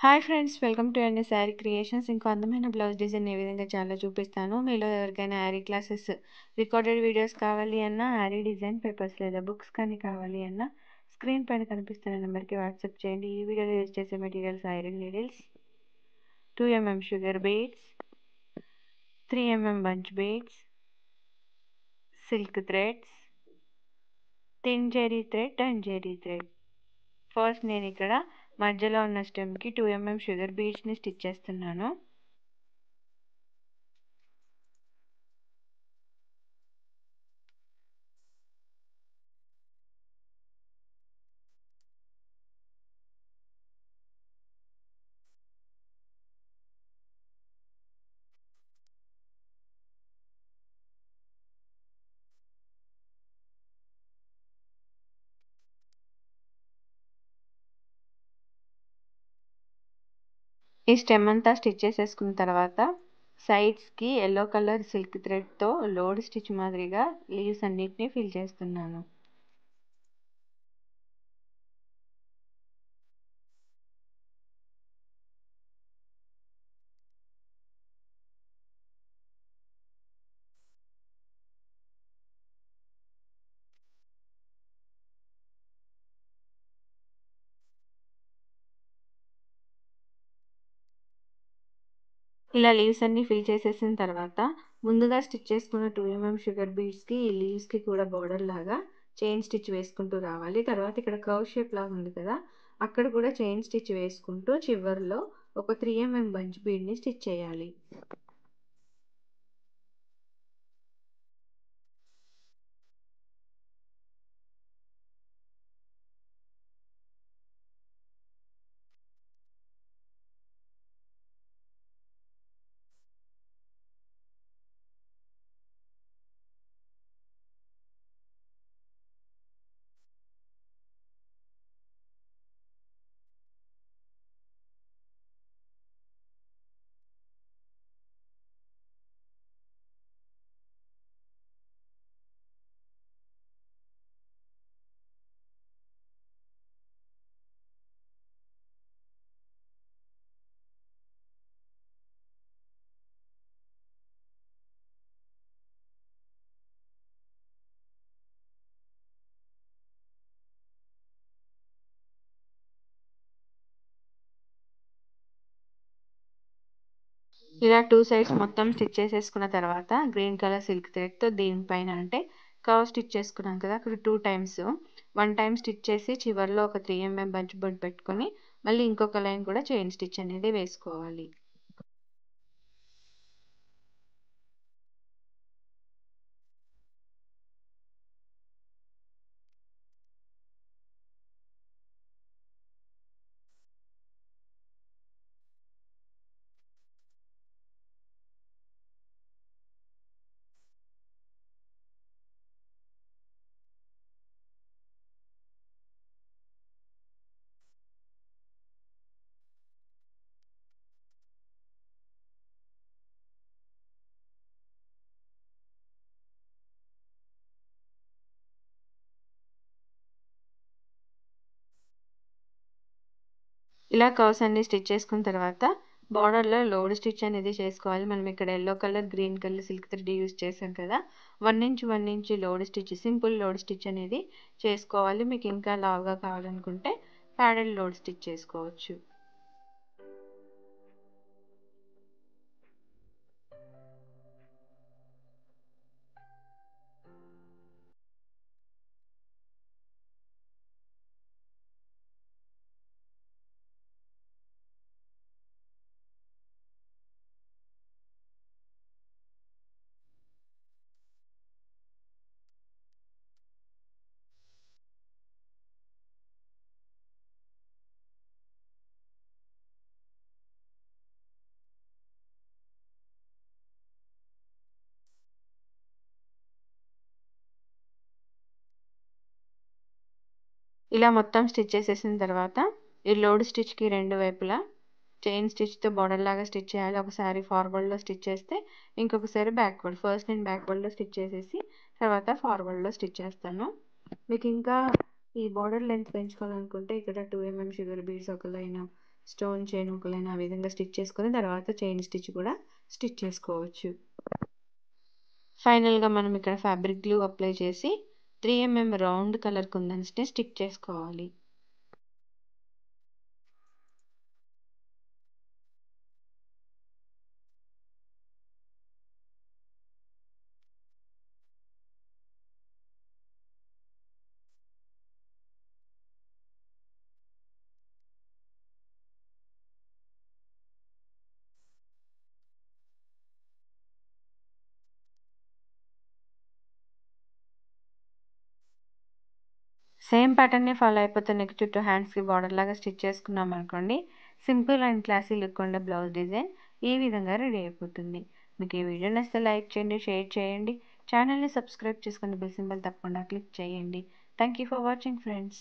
Hi friends, welcome to N S saree creations. ఇంకో అందమైన blouse design ఏ విధంగా చాలా చూపిస్తాను. మీలో ఎవరికైనా యారీ క్లాసెస్ రికార్డెడ్ వీడియోస్ కావాలి అన్నా, యారీ డిజైన్ పేపర్స్ లేదా బుక్స్ కానీ కావాలి అన్నా స్క్రీన్ పైన కనిపిస్తున్న నెంబర్కి వాట్సాప్ చేయండి. ఈ వీడియోలో యూజ్ చేసే materials iron needles, 2 mm sugar beads, 3 mm bunch beads, silk threads, thin zari thread and zari thread. First నేను ఇక్కడ మధ్యలో ఉన్న స్టెమ్కి 2 mm షుగర్ బీడ్స్ని స్టిచ్ చేస్తున్నాను. ఈ స్టెమ్ అంతా స్టిచ్ చేసేసుకున్న తర్వాత సైడ్స్కి ఎల్లో కలర్ సిల్క్ థ్రెడ్తో లోడ్ స్టిచ్ మాదిరిగా లీవ్స్ అన్నిటినీ ఫిల్ చేస్తున్నాను. ఇలా లీవ్స్ అన్ని ఫిల్ చేసేసిన తర్వాత ముందుగా స్టిచ్ చేసుకున్న 2 mm షుగర్ బీడ్స్కి ఈ లీవ్స్కి కూడా బోర్డర్ లాగా చైన్ స్టిచ్ వేసుకుంటూ రావాలి. తర్వాత ఇక్కడ కర్వ్ షేప్ లాగా ఉంది కదా, అక్కడ కూడా చైన్ స్టిచ్ వేసుకుంటూ చివర్లో ఒక 3 mm బంచ్ బీడ్ని స్టిచ్ చేయాలి. ఇలా 2 సైడ్స్ మొత్తం స్టిచ్ చేసేసుకున్న తర్వాత గ్రీన్ కలర్ సిల్క్ థ్రెడ్తో దీనిపైన అంటే కర్వ్ స్టిచ్ చేసుకున్నాం కదా, అక్కడ 2 టైమ్స్ 1 టైం స్టిచ్ చేసి చివర్లో ఒక 3 mm బంచ్ బొడ్ పెట్టుకొని మళ్ళీ ఇంకొక లైన్ కూడా చైన్ స్టిచ్ అనేది వేసుకోవాలి. ఇలా కర్వ్స్ అన్ని స్టిచ్ చేసుకున్న తర్వాత బార్డర్లో లోడ్ స్టిచ్ అనేది చేసుకోవాలి. మనం ఇక్కడ yellow colour green colour silk thread use చేసాం కదా, 1 inch load stitch, simple load stitch అనేది చేసుకోవాలి. మీకు ఇంకా లావుగా కావాలనుకుంటే ప్యాడెడ్ లోడ్ స్టిచ్ చేసుకోవచ్చు. ఇలా మొత్తం స్టిచ్ చేసేసిన తర్వాత ఈ లోడ్ స్టిచ్కి 2 వైపులా చైన్ స్టిచ్తో బార్డర్ లాగా స్టిచ్ చేయాలి. ఒకసారి ఫార్వర్డ్లో స్టిచ్ చేస్తే ఇంకొకసారి బ్యాక్వర్డ్. ఫస్ట్ నేను బ్యాక్వర్డ్లో స్టిచ్ చేసేసి తర్వాత ఫార్వర్డ్లో స్టిచ్ చేస్తాను. మీకు ఇంకా ఈ బార్డర్ లెంత్ పెంచుకోవాలనుకుంటే ఇక్కడ 2 mm షుగర్ బీడ్స్ ఒక లైన్, స్టోన్ చైన్ ముక్కలైన ఆ విధంగా స్టిచ్ చేసుకొని తర్వాత చైన్ స్టిచ్ కూడా స్టిచ్ చేసుకోవచ్చు. ఫైనల్గా మనం ఇక్కడ ఫ్యాబ్రిక్ గ్లూ అప్లై చేసి 3 mm రౌండ్ కలర్ కుందన్స్ని స్టిక్ చేసుకోవాలి. సేమ్ ప్యాటర్న్‌ని ఫాలో అయిపోతే నెక్ చుట్టూ హ్యాండ్స్‌కి బార్డర్ లాగా స్టిచ్ చేసుకున్నాం అనుకోండి. సింపుల్ అండ్ క్లాసీ లుక్ ఉండే బ్లౌజ్ డిజైన్ ఈ విధంగా రెడీ అయిపోతుంది. మీకు ఈ వీడియో నచ్చితే లైక్ చేయండి, షేర్ చేయండి. ఛానల్‌ని సబ్స్క్రైబ్ చేసుకొని బెల్ సింబల్ తప్పకుండా క్లిక్ చేయండి. Thank you for watching friends.